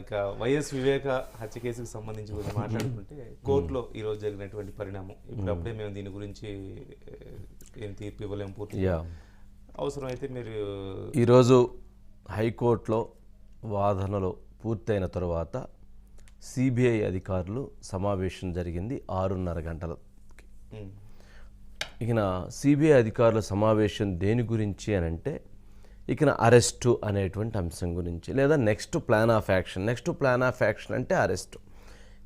ఇక వైఎస్ వివేక హత్య కేసుకు సంబంధించి కూడా మాట్లాడుకుంటే కోర్టులో ఈరోజు జరిగినటువంటి పరిణామం ఇప్పుడు అప్పుడే మేము దీని గురించి ఏం తీర్పు ఇవ్వలేము పూర్తిగా. అవసరమైతే మీరు ఈరోజు హైకోర్టులో వాదనలు పూర్తయిన తర్వాత సిబిఐ అధికారులు సమావేశం జరిగింది 6:30 గంటలకి. ఇక సిబిఐ అధికారుల సమావేశం దేని గురించి అని అంటే ఇక అరెస్టు అనేటువంటి అంశం గురించి, లేదా నెక్స్ట్ ప్లాన్ ఆఫ్ యాక్షన్ అంటే అరెస్టు.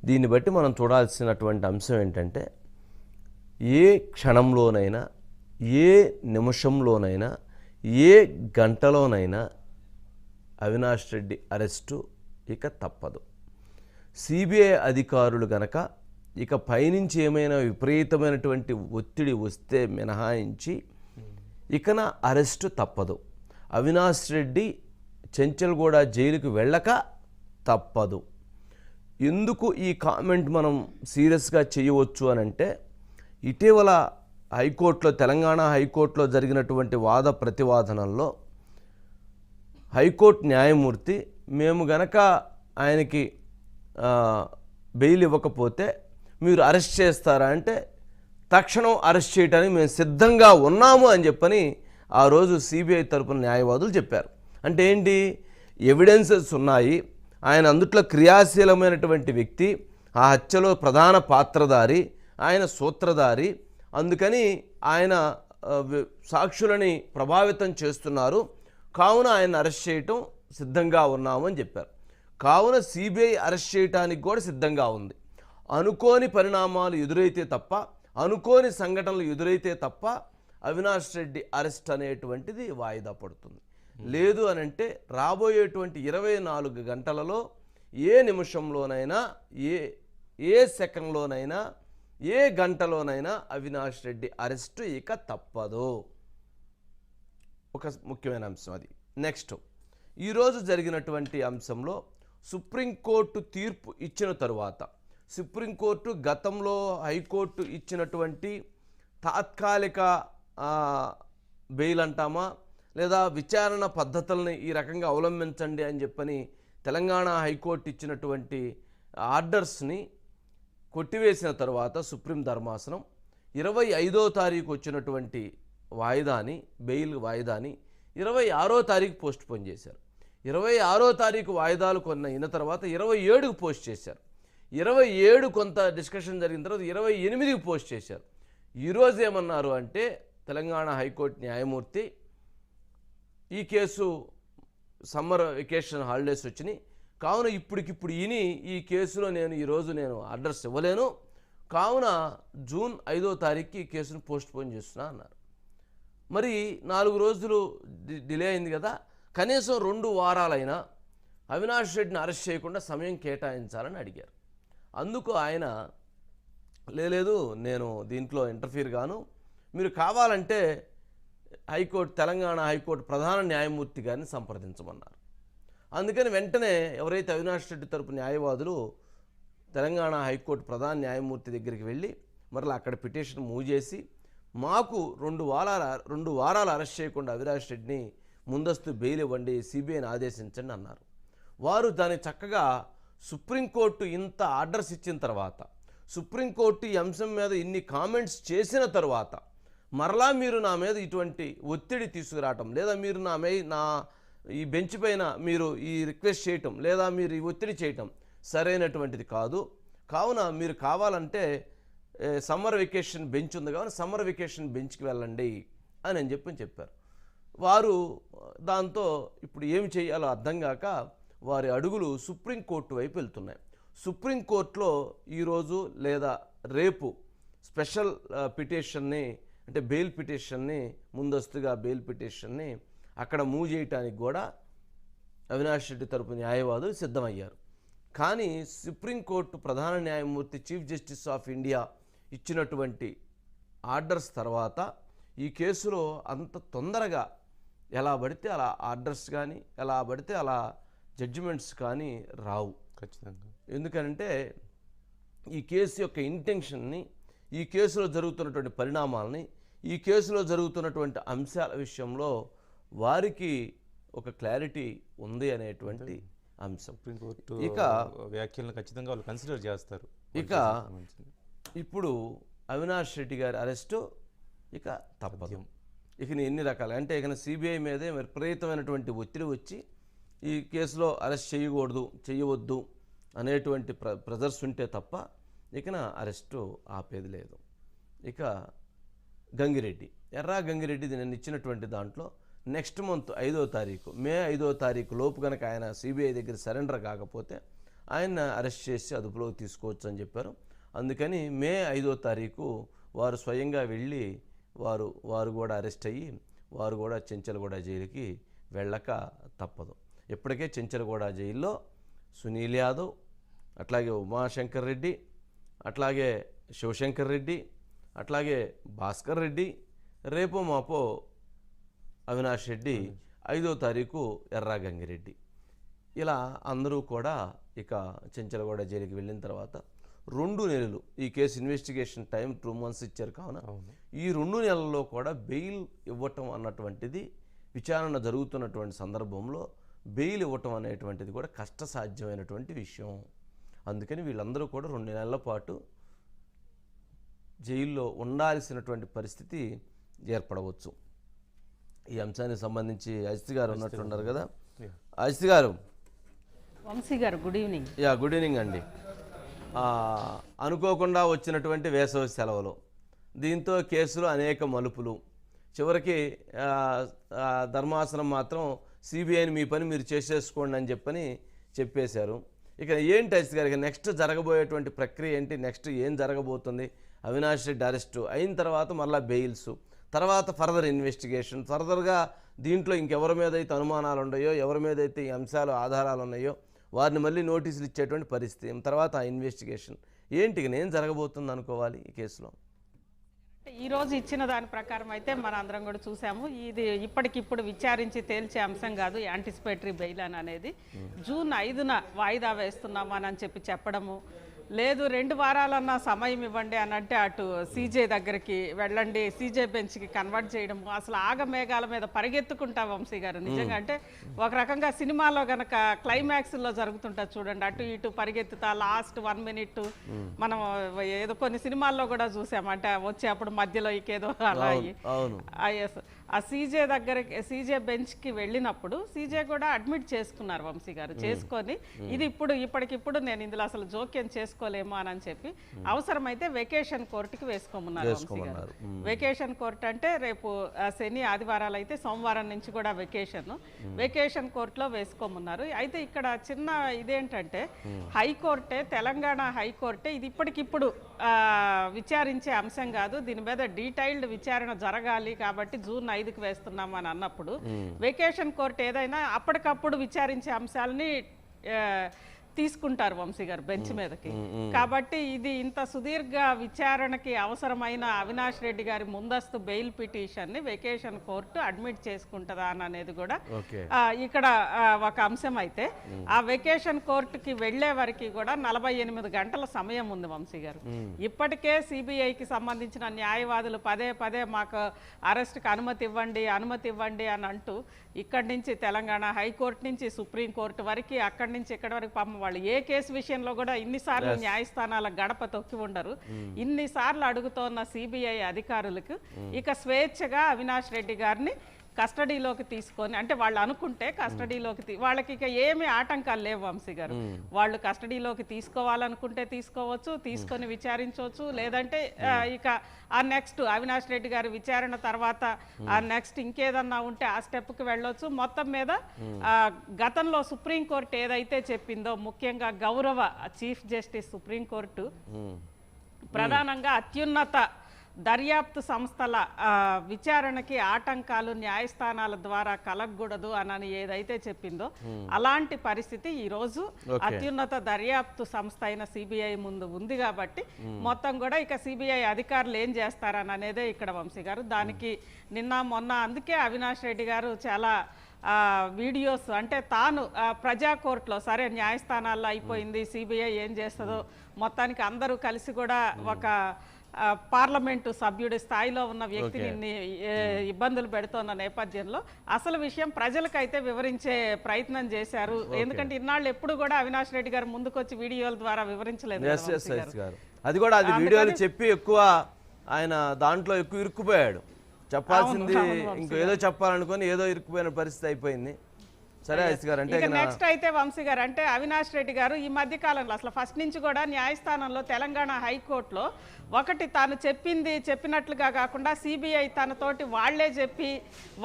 దీన్ని బట్టి మనం చూడాల్సినటువంటి అంశం ఏంటంటే ఏ క్షణంలోనైనా, ఏ నిమిషంలోనైనా, ఏ గంటలోనైనా అవినాష్ రెడ్డి అరెస్టు ఇక తప్పదు. సిబిఐ అధికారులు గనక ఇక పైనుంచి ఏమైనా విపరీతమైనటువంటి ఒత్తిడి వస్తే మినహాయించి ఇకన అరెస్టు తప్పదు. అవినాష్ రెడ్డి చెంచల్గూడ జైలుకు వెళ్ళక తప్పదు. ఎందుకు ఈ కామెంట్ మనం సీరియస్గా చేయవచ్చు అని అంటే ఇటీవల హైకోర్టులో, తెలంగాణ హైకోర్టులో జరిగినటువంటి వాద ప్రతివాదనల్లో హైకోర్టు న్యాయమూర్తి మేము గనక ఆయనకి బెయిల్ ఇవ్వకపోతే మీరు అరెస్ట్ చేస్తారా అంటే తక్షణం అరెస్ట్ చేయడానికి మేము సిద్ధంగా ఉన్నాము అని చెప్పని ఆ రోజు సిబిఐ తరపున న్యాయవాదులు చెప్పారు. అంటే ఏంటి, ఎవిడెన్సెస్ ఉన్నాయి, ఆయన అందుట్లో క్రియాశీలమైనటువంటి వ్యక్తి, ఆ హత్యలో ప్రధాన పాత్రధారి, ఆయన సూత్రధారి, అందుకని ఆయన సాక్షులని ప్రభావితం చేస్తున్నారు, కావున ఆయన అరెస్ట్ చేయటం సిద్ధంగా ఉన్నామని చెప్పారు. కావున సిబిఐ అరెస్ట్ చేయడానికి కూడా సిద్ధంగా ఉంది. అనుకోని పరిణామాలు ఎదురైతే తప్ప, అనుకోని సంఘటనలు ఎదురైతే తప్ప అవినాష్ రెడ్డి అరెస్ట్ అనేటువంటిది వాయిదా పడుతుంది. లేదు అని అంటే రాబోయేటువంటి 24 గంటలలో ఏ నిమిషంలోనైనా, ఏ సెకండ్లోనైనా, ఏ గంటలోనైనా అవినాష్ రెడ్డి అరెస్టు ఇక తప్పదు. ఒక ముఖ్యమైన అంశం అది. నెక్స్ట్, ఈరోజు జరిగినటువంటి అంశంలో సుప్రీంకోర్టు తీర్పు ఇచ్చిన తరువాత, సుప్రీంకోర్టు గతంలో హైకోర్టు ఇచ్చినటువంటి తాత్కాలిక బెయిల్ అంటామా, లేదా విచారణ పద్ధతుల్ని ఈ రకంగా అవలంబించండి అని చెప్పని తెలంగాణ హైకోర్టు ఇచ్చినటువంటి ఆర్డర్స్ని కొట్టివేసిన తర్వాత సుప్రీం ధర్మాసనం 25వ తారీఖు వచ్చినటువంటి వాయిదాని, బెయిల్ వాయిదాని 26వ తారీఖు పోస్ట్ పోన్ చేశారు. 26వ తారీఖు వాయిదాలు అయిన తర్వాత 27కు పోస్ట్ చేశారు. 27 కొంత డిస్కషన్ జరిగిన తర్వాత 28కి పోస్ట్ చేశారు. ఈరోజు ఏమన్నారు అంటే తెలంగాణ హైకోర్టు న్యాయమూర్తి, ఈ కేసు సమ్మర్ వెకేషన్ హాలిడేస్ వచ్చినాయి, కావున ఇప్పటికిప్పుడు ఈ కేసులో ఈరోజు నేను ఆర్డర్స్ ఇవ్వలేను, కావున జూన్ 5వ తారీఖుకి ఈ కేసును పోస్ట్ పోన్ చేస్తున్నా అన్నారు. మరి 4 రోజులు డిలే అయింది కదా, కనీసం 2 వారాలైనా అవినాష్ రెడ్డిని అరెస్ట్ చేయకుండా సమయం కేటాయించాలని అడిగారు. అందుకు ఆయన లేదు, నేను దీంట్లో ఇంటర్ఫీర్ గాను, మీరు కావాలంటే తెలంగాణ హైకోర్టు ప్రధాన న్యాయమూర్తి గారిని సంప్రదించమన్నారు. అందుకని వెంటనే ఎవరైతే అవినాష్ రెడ్డి తరపు న్యాయవాదులు తెలంగాణ హైకోర్టు ప్రధాన న్యాయమూర్తి దగ్గరికి వెళ్ళి మరలా అక్కడ పిటిషన్ మూవ్ చేసి మాకు 2 వారాలు అరెస్ట్ చేయకుండా అవినాష్ రెడ్డిని ముందస్తు బెయిల్ ఇవ్వండి, సిబిఐని ఆదేశించండి అన్నారు. వారు దాన్ని చక్కగా సుప్రీంకోర్టు ఇంత ఆర్డర్స్ ఇచ్చిన తర్వాత, సుప్రీంకోర్టు ఈ అంశం మీద ఇన్ని కామెంట్స్ చేసిన తర్వాత మరలా మీరు నా మీద ఇటువంటి ఒత్తిడి తీసుకురావటం, లేదా మీరు నా ఈ బెంచ్ పైన మీరు ఈ రిక్వెస్ట్ చేయటం, లేదా మీరు ఈ ఒత్తిడి చేయటం సరైనటువంటిది కాదు, కావున మీరు కావాలంటే సమ్మర్ వెకేషన్ బెంచ్ ఉంది కావున సమ్మర్ వెకేషన్ బెంచ్కి వెళ్ళండి అని చెప్పారు. వారు దాంతో ఇప్పుడు ఏమి చేయాలో అర్థం కాక వారి అడుగులు సుప్రీంకోర్టు వైపు వెళ్తున్నాయి. సుప్రీంకోర్టులో ఈరోజు లేదా రేపు స్పెషల్ పిటిషన్ని, అంటే బెయిల్ పిటిషన్ని, ముందస్తుగా బెయిల్ పిటిషన్ని అక్కడ మూవ్ చేయడానికి కూడా అవినాష్ రెడ్డి తరపు న్యాయవాదులు సిద్ధమయ్యారు. కానీ సుప్రీంకోర్టు ప్రధాన న్యాయమూర్తి, చీఫ్ జస్టిస్ ఆఫ్ ఇండియా ఇచ్చినటువంటి ఆర్డర్స్ తర్వాత ఈ కేసులో అంత తొందరగా ఎలా పడితే అలా ఆర్డర్స్ కానీ, ఎలా పడితే అలా జడ్జిమెంట్స్ కానీ రావు ఖచ్చితంగా. ఎందుకంటే ఈ కేసు యొక్క ఇంటెన్షన్ని, ఈ కేసులో జరుగుతున్నటువంటి పరిణామాలని, ఈ కేసులో జరుగుతున్నటువంటి అంశాల విషయంలో వారికి ఒక క్లారిటీ ఉంది అనేటువంటి అంశం. సుప్రీంకోర్టు ఇక వ్యాఖ్యలను ఖచ్చితంగా వాళ్ళు కన్సిడర్ చేస్తారు. ఇక ఇప్పుడు అవినాష్ రెడ్డి గారి అరెస్టు ఇక తప్పదు. ఇక ఎన్ని రకాలు అంటే ఇక సిబిఐ మీదే విపరీతమైనటువంటి ఒత్తిడి వచ్చి ఈ కేసులో అరెస్ట్ చేయవద్దు అనేటువంటి ప్రెజర్స్ ఉంటే తప్ప ఇక అరెస్టు ఆపేది లేదు. ఇక గంగిరెడ్డి, గంగిరెడ్డి నేను ఇచ్చినటువంటి దాంట్లో నెక్స్ట్ మంత్ 5వ తారీఖు మే 5వ తారీఖు లోపు కనుక ఆయన సిబిఐ దగ్గర సరెండర్ కాకపోతే ఆయన అరెస్ట్ చేసి అదుపులోకి తీసుకోవచ్చు అని చెప్పారు. అందుకని మే 5వ తారీఖు వారు స్వయంగా వెళ్ళి వారు కూడా అరెస్ట్ అయ్యి వారు కూడా చెంచలగూడ జైలుకి వెళ్ళక తప్పదు. ఇప్పటికే చెంచలగూడ జైల్లో సునీల్ యాదవ్, అట్లాగే ఉమాశంకర్ రెడ్డి, అట్లాగే శివశంకర్ రెడ్డి, అట్లాగే భాస్కర్ రెడ్డి, రేపో మాపో అవినాష్ రెడ్డి, 5వ తారీఖు గంగిరెడ్డి, ఇలా అందరూ కూడా ఇక చెంచలగూడ జైలుకి వెళ్ళిన తర్వాత 2 నెలలు ఈ కేసు ఇన్వెస్టిగేషన్ టైం 2 months ఇచ్చారు. కావున ఈ 2 నెలల్లో కూడా బెయిల్ ఇవ్వటం అన్నటువంటిది విచారణ జరుగుతున్నటువంటి సందర్భంలో బెయిల్ ఇవ్వటం అనేటువంటిది కూడా కష్టసాధ్యమైనటువంటి విషయం. అందుకని వీళ్ళందరూ కూడా 2 నెలల పాటు జైల్లో ఉండాల్సినటువంటి పరిస్థితి ఏర్పడవచ్చు. ఈ అంశానికి సంబంధించి అజిత్ గారు ఉన్నట్లున్నారు కదా. అజిత్ గారు. వంశీ గారు, గుడ్ ఈవినింగ్. గుడ్ ఈవినింగ్ అండి. అనుకోకుండా వచ్చినటువంటి వేసవి సెలవులు, దీంతో కేసులు అనేక మలుపులు, చివరికి ధర్మాసనం మాత్రం సిబిఐని మీ పని మీరు చేసేసుకోండి అని చెప్పేశారు. ఇక ఏంటి అజిత్ గారికి నెక్స్ట్ జరగబోయేటువంటి ప్రక్రియ ఏంటి? నెక్స్ట్ ఏం జరగబోతుంది? అవినాష్ రెడ్డి అరెస్టు అయిన తర్వాత మళ్ళీ బెయిల్స్, తర్వాత ఫర్దర్ ఇన్వెస్టిగేషన్, ఫర్దర్గా దీంట్లో ఇంకెవరి మీద అయితే అనుమానాలు ఉన్నాయో, ఎవరి మీద అయితే ఈ అంశాలు ఆధారాలు ఉన్నాయో వారిని మళ్ళీ నోటీసులు ఇచ్చేటువంటి పరిస్థితి, తర్వాత ఆ ఇన్వెస్టిగేషన్ ఏంటి, ఏం జరగబోతుంది అనుకోవాలి ఈ కేసులో? ఈరోజు ఇచ్చిన దాని ప్రకారం అయితే మన అందరం కూడా చూసాము. ఇది ఇప్పటికిప్పుడు విచారించి తేల్చే అంశం కాదు యాంటిసిపేటరీ బెయిల్ అనేది. జూన్ 5న వాయిదా వేస్తున్నామని చెప్పడము లేదు, 2 వారాలన్నా సమయం ఇవ్వండి అని అంటే అటు సీజే దగ్గరికి వెళ్ళండి, సీజే బెంచ్కి కన్వర్ట్ చేయడము, అసలు ఆగమేఘాల మీద పరిగెత్తుకుంటా వంశీ గారు. నిజంగా అంటే ఒక రకంగా సినిమాలో గనక క్లైమాక్స్లో జరుగుతుంటుంది చూడండి, అటు ఇటు పరిగెత్తుతా లాస్ట్ 1 minute మనం ఏదో కొన్ని సినిమాల్లో కూడా చూసాం. అంటే వచ్చేప్పుడు మధ్యలో ఇకేదో అలా ఆ సీజే బెంచ్కి వెళ్ళినప్పుడు సీజే కూడా అడ్మిట్ చేసుకున్నారు వంశీ గారు. చేసుకొని ఇది ఇప్పటికిప్పుడు నేను ఇందులో అసలు జోక్యం చేసుకోలేము అని చెప్పి అవసరమైతే వెకేషన్ కోర్టుకి వేసుకోమన్నారు వంశీ గారు. వెకేషన్ కోర్టు అంటే రేపు శని ఆదివారాలు అయితే సోమవారం నుంచి కూడా వెకేషన్ కోర్టులో వేసుకోమన్నారు. అయితే ఇక్కడ చిన్న ఇదేంటంటే హైకోర్టే, తెలంగాణ హైకోర్టే ఇది ఇప్పటికిప్పుడు విచారించే అంశం కాదు, దీని మీద డీటెయిల్డ్ విచారణ జరగాలి కాబట్టి జూన్ 5కి వేస్తున్నాం అని అన్నప్పుడు వెకేషన్ కోర్టు ఏదైనా అప్పటికప్పుడు విచారించే అంశాలని తీసుకుంటారు వంశీ గారు బెంచ్ మీదకి. కాబట్టి ఇది ఇంత సుదీర్ఘ విచారణకి అవసరమైన అవినాష్ రెడ్డి గారి ముందస్తు బెయిల్ పిటిషన్ని వెకేషన్ కోర్టు అడ్మిట్ చేసుకుంటుందా అనేది కూడా ఇక్కడ ఒక అంశం. అయితే ఆ వెకేషన్ కోర్టుకి వెళ్లే వరకు కూడా 48 గంటల సమయం ఉంది వంశీ గారు. ఇప్పటికే సిబిఐకి సంబంధించిన న్యాయవాదులు పదే మాకు అరెస్ట్కి అనుమతి ఇవ్వండి అని అంటూ ఇక్కడి నుంచి తెలంగాణ హైకోర్టు నుంచి సుప్రీంకోర్టు వరకు, అక్కడి నుంచి ఇక్కడి వరకు వాళ్ళు ఏ కేసు విషయంలో కూడా ఇన్నిసార్లు న్యాయస్థానాల గడప తొక్కి ఉండరు. ఇన్నిసార్లు అడుగుతోన్న సిబిఐ అధికారులకు ఇక స్వేచ్ఛగా అవినాష్ రెడ్డి గారిని కస్టడీలోకి తీసుకొని, అంటే వాళ్ళు అనుకుంటే కస్టడీలోకి వాళ్ళకి ఇక ఏమి ఆటంకాలు లేవు వంశీ గారు. వాళ్ళు కస్టడీలోకి తీసుకోవాలనుకుంటే తీసుకోవచ్చు, తీసుకొని విచారించవచ్చు, లేదంటే ఇక ఆ నెక్స్ట్ అవినాష్ రెడ్డి గారి విచారణ తర్వాత ఆ నెక్స్ట్ ఇంకేదన్నా ఉంటే ఆ స్టెప్కి వెళ్ళొచ్చు. మొత్తం మీద గతంలో సుప్రీంకోర్టు ఏదైతే చెప్పిందో, ముఖ్యంగా గౌరవ చీఫ్ జస్టిస్ సుప్రీంకోర్టు ప్రధానంగా అత్యున్నత దర్యాప్తు సంస్థల విచారణకి ఆటంకాలు న్యాయస్థానాల ద్వారా కలగకూడదు అని ఏదైతే చెప్పిందో అలాంటి పరిస్థితి ఈరోజు అత్యున్నత దర్యాప్తు సంస్థ అయిన సిబిఐ ముందు ఉంది. కాబట్టి మొత్తం కూడా ఇక సిబిఐ అధికారులు ఏం చేస్తారని అనేదే ఇక్కడ వంశీ గారు. దానికి నిన్న మొన్న అందుకే అవినాష్ రెడ్డి గారు చాలా వీడియోస్, అంటే తాను ప్రజా కోర్టులో సరే న్యాయస్థానాల్లో అయిపోయింది, సిబిఐ ఏం చేస్తుందో మొత్తానికి అందరూ కలిసి కూడా ఒక పార్లమెంటు సభ్యుడి స్థాయిలో ఉన్న వ్యక్తిని ఇన్ని ఇబ్బందులు పెడుతున్న నేపథ్యంలో అసలు విషయం ప్రజలకైతే వివరించే ప్రయత్నం చేశారు. ఎందుకంటే ఇన్నాళ్ళు ఎప్పుడు కూడా అవినాష్ రెడ్డి గారు ముందుకొచ్చి వీడియోల ద్వారా వివరించలేదు కదా వంశీ గారు. అది కూడా అది వీడియోలు చెప్పి ఎక్కువ ఆయన దాంట్లో ఎక్కువ ఇరుక్కుపోయాడు. చెప్పాల్సింది ఇంకేదో చెప్పాలనుకొని ఏదో ఇరుక్కుపోయిన పరిస్థితి అయిపోయింది. సరే ఐస్ గారు, అంటే నెక్స్ట్ అయితే వంశీ గారు అంటే అవినాష్ రెడ్డి గారు ఈ మధ్య కాలంలో అసలు ఫస్ట్ నుంచి కూడా న్యాయస్థానంలో తెలంగాణ హైకోర్టులో ఒకటి తాను చెప్పినట్లుగా కాకుండా సిబిఐ తనతోటి వాళ్లే చెప్పి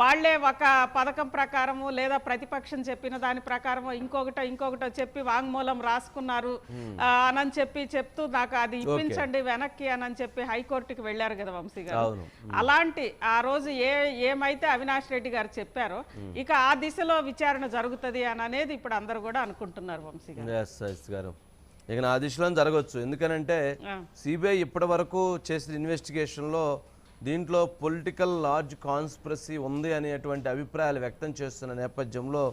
వాళ్లే ఒక పథకం ప్రకారము లేదా ప్రతిపక్షం చెప్పిన దాని ప్రకారము ఇంకొకటో చెప్పి వాంగ్మూలం రాసుకున్నారు అని చెప్తూ నాకు అది ఇప్పించండి వెనక్కి అని చెప్పి హైకోర్టుకి వెళ్ళారు కదా వంశీ గారు. అలాంటి ఆ రోజు ఏమైతే అవినాష్ రెడ్డి గారు చెప్పారో ఇక ఆ దిశలో విచారణ జరుగుతుంది అని అనేది ఇప్పుడు అందరూ కూడా అనుకుంటున్నారు వంశీ గారు. ఇక నా దిశలో జరగవచ్చు. ఎందుకనంటే సిబిఐ ఇప్పటి వరకు చేసిన ఇన్వెస్టిగేషన్లో దీంట్లో పొలిటికల్ లార్జ్ కాన్స్పిరసీ ఉంది అనేటువంటి అభిప్రాయాలు వ్యక్తం చేస్తున్న నేపథ్యంలో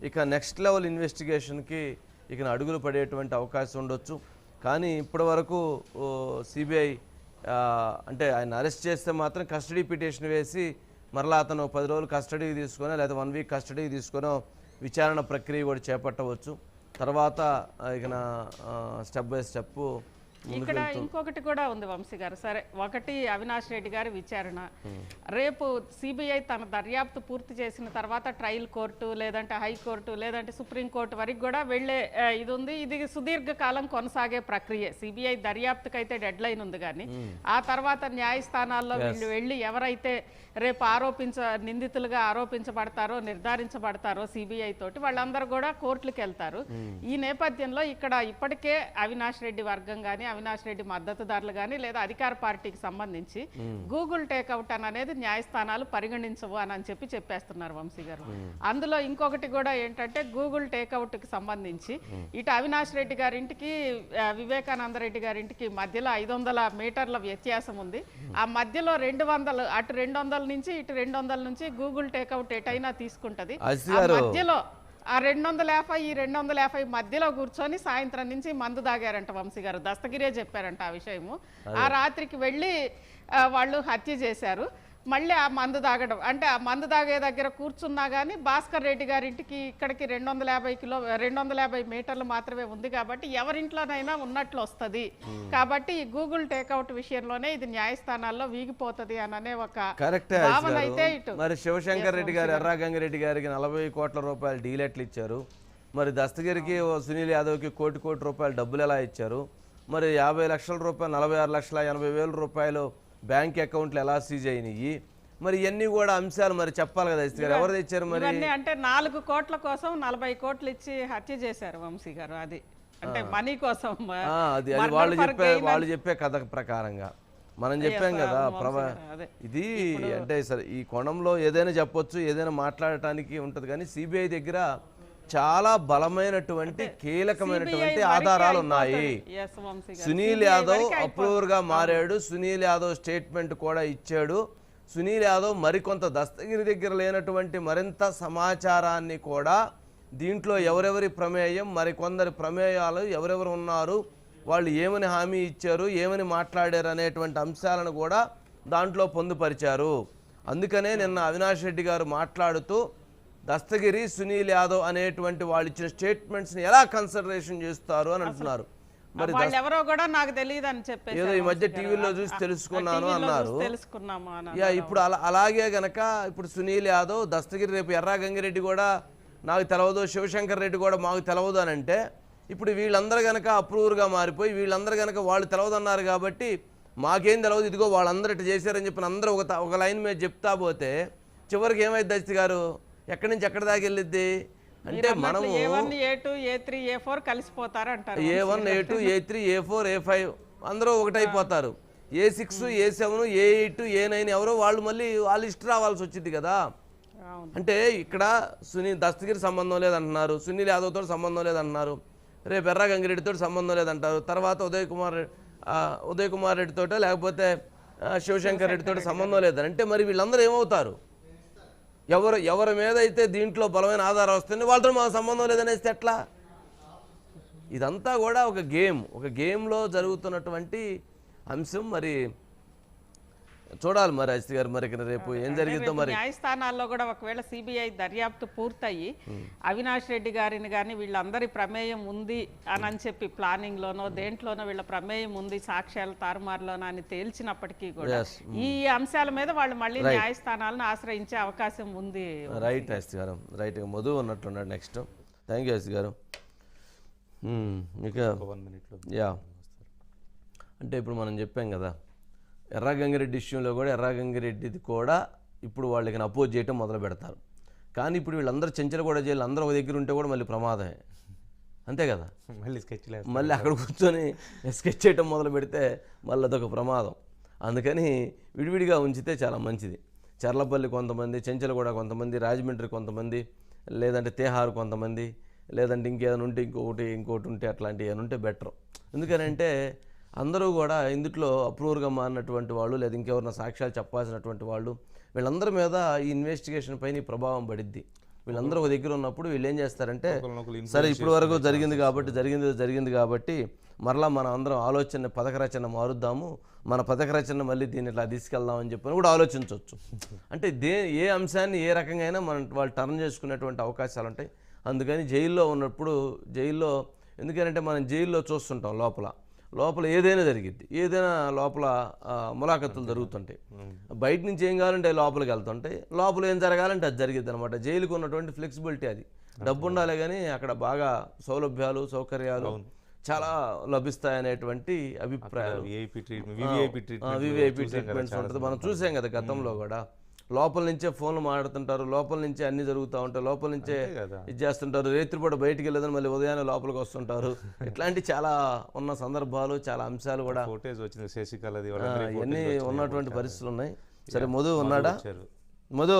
ఇక నెక్స్ట్ లెవెల్ ఇన్వెస్టిగేషన్కి ఇక అడుగులు పడేటువంటి అవకాశం ఉండొచ్చు. కానీ ఇప్పటి వరకు సిబిఐ అంటే ఆయన అరెస్ట్ చేస్తే మాత్రం కస్టడీ పిటిషన్ వేసి మరలా అతను 10 రోజులు కస్టడీకి తీసుకొని లేదా 1 వీక్ కస్టడీకి తీసుకొని విచారణ ప్రక్రియ కూడా చేపట్టవచ్చు. తర్వాత ఇక స్టెప్ బై స్టెప్ ఇక్కడ ఇంకొకటి కూడా ఉంది వంశీ గారు. సరే, ఒకటి అవినాష్ రెడ్డి గారి విచారణ రేపు సిబిఐ తన దర్యాప్తు పూర్తి చేసిన తర్వాత ట్రయల్ కోర్టు లేదంటే హైకోర్టు లేదంటే సుప్రీంకోర్టు వరకు కూడా వెళ్లే ఇది ఉంది. ఇది సుదీర్ఘకాలం కొనసాగే ప్రక్రియ. సిబిఐ దర్యాప్తుకైతే డెడ్ లైన్ ఉంది, కానీ ఆ తర్వాత న్యాయస్థానాల్లో వీళ్ళు వెళ్ళి ఎవరైతే రేపు నిందితులుగా ఆరోపించబడతారో నిర్ధారించబడతారో సిబిఐ తోటి వాళ్ళందరూ కూడా కోర్టులకు వెళ్తారు. ఈ నేపథ్యంలో ఇక్కడ ఇప్పటికే అవినాష్ రెడ్డి వర్గం కానీ అవినాష్ రెడ్డి మద్దతుదారులు కానీ లేదా అధికార పార్టీకి సంబంధించి గూగుల్ టేక్అవుట్ అనేది న్యాయస్థానాలు పరిగణించవు అని చెప్పేస్తున్నారు వంశీ గారు. అందులో ఇంకొకటి కూడా ఏంటంటే గూగుల్ టేక్అవుట్ కి సంబంధించి ఇటు అవినాష్ రెడ్డి గారింటికి వివేకానంద రెడ్డి గారింటికి మధ్యలో 500 మీటర్ల వ్యత్యాసం ఉంది. ఆ మధ్యలో 200 అటు 200 నుంచి ఇటు 200 నుంచి గూగుల్ టేక్అవుట్ ఎటైనా తీసుకుంటది. మధ్యలో ఆ 250 ఈ 250 మధ్యలో కూర్చొని సాయంత్రం నుంచి మందు తాగారంట వంశీ గారు. దస్తగిరే చెప్పారంట ఆ విషయము. ఆ రాత్రికి వెళ్ళి వాళ్ళు హత్య చేశారు. మళ్ళీ ఆ మందు తాగడం అంటే ఆ మందు తాగే దగ్గర కూర్చున్నా కానీ భాస్కర్ రెడ్డి గారింటికి ఇక్కడికి 250 మీటర్లు మాత్రమే ఉంది కాబట్టి ఎవరింట్లోనైనా ఉన్నట్లు వస్తుంది. కాబట్టి ఈ గూగుల్ టేక్అవుట్ విషయంలోనే ఇది న్యాయస్థానాల్లో వీగిపోతుంది అనే ఒక భావన అయితే ఇటు మరి శివశంకర్ రెడ్డి గారు ఎర్రాగంగిరెడ్డి గారికి 40 కోట్ల రూపాయలు డీలెట్లు ఇచ్చారు. మరి దస్తగిరికి సునీల్ యాదవ్కి కోటి రూపాయలు డబ్బులు ఎలా ఇచ్చారు? మరి 50 లక్షల రూపాయలు 46,80,000 రూపాయలు బ్యాంక్ అకౌంట్లు ఎలా సీజ్ అయినాయి? మరి ఇవన్నీ కూడా అంశాలు మరి చెప్పాలి కదా గారు, ఎవరు తెచ్చారు? మరి అంటే 4 కోట్ల కోసం 40 కోట్లు ఇచ్చి హత్య చేశారు వంశీ గారు. అది అంటే మనీ కోసం అది వాళ్ళు చెప్పే కథ ప్రకారంగా మనం చెప్పాం కదా. ఇది అంటే సరే ఈ కోణంలో ఏదైనా చెప్పొచ్చు, ఏదైనా మాట్లాడటానికి ఉంటుంది. కానీ సిబిఐ దగ్గర చాలా బలమైనటువంటి కీలకమైనటువంటి ఆధారాలు ఉన్నాయి. సునీల్ యాదవ్ అప్రూవర్ గా మారాడు. సునీల్ యాదవ్ స్టేట్మెంట్ కూడా ఇచ్చాడు. సునీల్ యాదవ్ మరికొంత దస్తగిరి దగ్గర లేనటువంటి మరింత సమాచారాన్ని కూడా దీంట్లో ఎవరెవరి ప్రమేయం, మరికొందరి ప్రమేయాలు ఎవరెవరు ఉన్నారు, వాళ్ళు ఏమని హామీ ఇచ్చారు, ఏమని మాట్లాడారు అనేటువంటి అంశాలను కూడా దాంట్లో పొందుపరిచారు. అందుకనే నిన్న అవినాష్ రెడ్డి గారు మాట్లాడుతూ దస్తగిరి, సునీల్ యాదవ్ అనేటువంటి వాళ్ళు ఇచ్చిన స్టేట్మెంట్స్ని ఎలా కన్సిడరేషన్ చేస్తారు అని అంటున్నారు. మరి ఎవరో కూడా నాకు తెలియదు అని చెప్పేసి ఏదో ఈ మధ్య టీవీలో చూసి తెలుసుకున్నాను అన్నారు. ఇప్పుడు అలాగే గనక ఇప్పుడు సునీల్ యాదవ్, దస్తగిరి, రేపు ఎర్రాగంగిరెడ్డి కూడా నాకు తెలవదు, శివశంకర్ రెడ్డి కూడా మాకు తెలవదు అని అంటే ఇప్పుడు వీళ్ళందరూ గనక అప్రూవర్గా మారిపోయి వీళ్ళందరూ గనక వాళ్ళు తెలవదన్నారు కాబట్టి మాకేం తెలవదు, ఇదిగో వాళ్ళందరూ ఇట్లా చేశారని చెప్పిన అందరూ ఒక లైన్ మీద చెప్తా పోతే చివరికి ఏమైంది దస్తి గారు, ఎక్కడి నుంచి ఎక్కడి దాకా వెళ్ళిద్ది అంటే మనం A1, A2, A3, A4 కలిసిపోతారు అంటారు. A1, A2, A3, A4, A5 అందరూ ఒకటైపోతారు. A6, A7, A8, A9 ఎవరో వాళ్ళు మళ్ళీ వాళ్ళ లిస్ట్ రావాల్సి వచ్చింది కదా. అంటే ఇక్కడ దస్తగిరి సంబంధం లేదంటున్నారు, సునీల్ యాదవ్ తోటి సంబంధం లేదంటున్నారు, రేపు ఎర్రాగంగిరెడ్డితో సంబంధం లేదంటారు, తర్వాత ఉదయ్ కుమార్ రెడ్డితోటో లేకపోతే శివశంకర్ రెడ్డితో సంబంధం లేదని అంటే మరి వీళ్ళందరూ ఏమవుతారు? ఎవరి మీద అయితే దీంట్లో బలమైన ఆధారం వస్తుంది వాళ్ళతో మాకు సంబంధం లేదనేస్తే ఎట్లా? ఇదంతా కూడా ఒక గేమ్లో జరుగుతున్నటువంటి అంశం మరి చూడాలి మరి అజిత్ గారు మరి ఇక్కడ రేపు ఏం జరిగిందో మరి. న్యాయస్థానాల్లో కూడా ఒకవేళ సిబిఐ దర్యాప్తు పూర్తయి అవినాష్ రెడ్డి గారిని కానీ వీళ్ళందరి ప్రమేయం ఉంది అని చెప్పి ప్లానింగ్ లోనో దేంట్లోనో వీళ్ళ ప్రమేయం ఉంది సాక్ష్యాల తారుమారులోనో అని తేల్చినప్పటికీ కూడా ఈ అంశాల మీద వాళ్ళు మళ్ళీ న్యాయస్థానాలను ఆశ్రయించే అవకాశం ఉంది. Right Ajith garu, right. మధు ఉన్నట్టున్నాడు next. Thank you Ajith garu. ఇక 1 minute లో యా, అంటే ఇప్పుడు మనం చెప్పాం కదా ఎర్రగంగిరెడ్డి ఇష్యూలో కూడా ఎర్రగంగిరెడ్డిది కూడా ఇప్పుడు వాళ్ళకి అపోజ్ చేయటం మొదలు పెడతారు. కానీ ఇప్పుడు వీళ్ళందరూ చెంచలగూడ జైలు అందరూ ఒక దగ్గర ఉంటే కూడా మళ్ళీ ప్రమాదమే, అంతే కదా. మళ్ళీ స్కెచ్ మళ్ళీ అక్కడ కూర్చొని స్కెచ్ చేయటం మొదలు పెడితే మళ్ళీ అదొక ప్రమాదం. అందుకని విడివిడిగా ఉంచితే చాలా మంచిది. చర్లపల్లి కొంతమంది, చెంచలగూడ కొంతమంది, రాజమండ్రి కొంతమంది, లేదంటే తేహారు కొంతమంది, లేదంటే ఇంకేదైనా ఉంటే ఇంకోటి ఉంటే అట్లాంటివి ఏమైనా ఉంటే బెటర్. ఎందుకనంటే అందరూ కూడా ఇందులో అప్రూవర్గా మారినటువంటి వాళ్ళు లేదా ఇంకెవరైనా సాక్ష్యాలు చెప్పాల్సినటువంటి వాళ్ళు వీళ్ళందరి మీద ఈ ఇన్వెస్టిగేషన్ పైన ప్రభావం పడిద్ది. వీళ్ళందరూ ఒక దగ్గర ఉన్నప్పుడు వీళ్ళు ఏం చేస్తారంటే సరే ఇప్పుడు వరకు జరిగింది కాబట్టి మరలా మనం అందరం ఆలోచన పథక రచన మారుద్దాము, మన పథక రచన మళ్ళీ దీన్ని ఇట్లా తీసుకెళ్దామని చెప్పని కూడా ఆలోచించవచ్చు. అంటే ఏ అంశాన్ని ఏ రకంగా అయినా వాళ్ళు టర్న్ చేసుకునేటువంటి అవకాశాలు ఉంటాయి. అందుకని జైల్లో ఉన్నప్పుడు ఎందుకంటే మనం జైల్లో చూస్తుంటాం లోపల ఏదైనా జరిగిద్ది, ఏదైనా లోపల ములాఖతులు జరుగుతుంటాయి. బయట నుంచి ఏం కావాలంటే లోపలికి వెళ్తుంటాయి, లోపల ఏం జరగాలంటే అది జరిగిద్ది అనమాట. జైలుకు ఉన్నటువంటి ఫ్లెక్సిబిలిటీ అది. డబ్బు ఉండాలి కానీ అక్కడ బాగా సౌలభ్యాలు సౌకర్యాలు చాలా లభిస్తాయనేటువంటి అభిప్రాయం. వివిఐపి ట్రీట్మెంట్స్ ఉంటుంది. మనం చూసాం కదా గతంలో కూడా. లోపల నుంచే ఫోన్లు మాట్లాడుతుంటారు, లోపల నుంచే అన్ని జరుగుతూ ఉంటాయి, లోపల నుంచే ఇది చేస్తుంటారు. రేత్రిపూట బయటికి వెళ్ళదని మళ్ళీ ఉదయాన్నే లోపలికి వస్తుంటారు. ఇట్లాంటి చాలా ఉన్న సందర్భాలు, చాలా అంశాలు కూడా శశికళ ఇవన్నీ ఉన్నటువంటి పరిస్థితులు ఉన్నాయి. సరే మధు ఉన్నాడా? మధు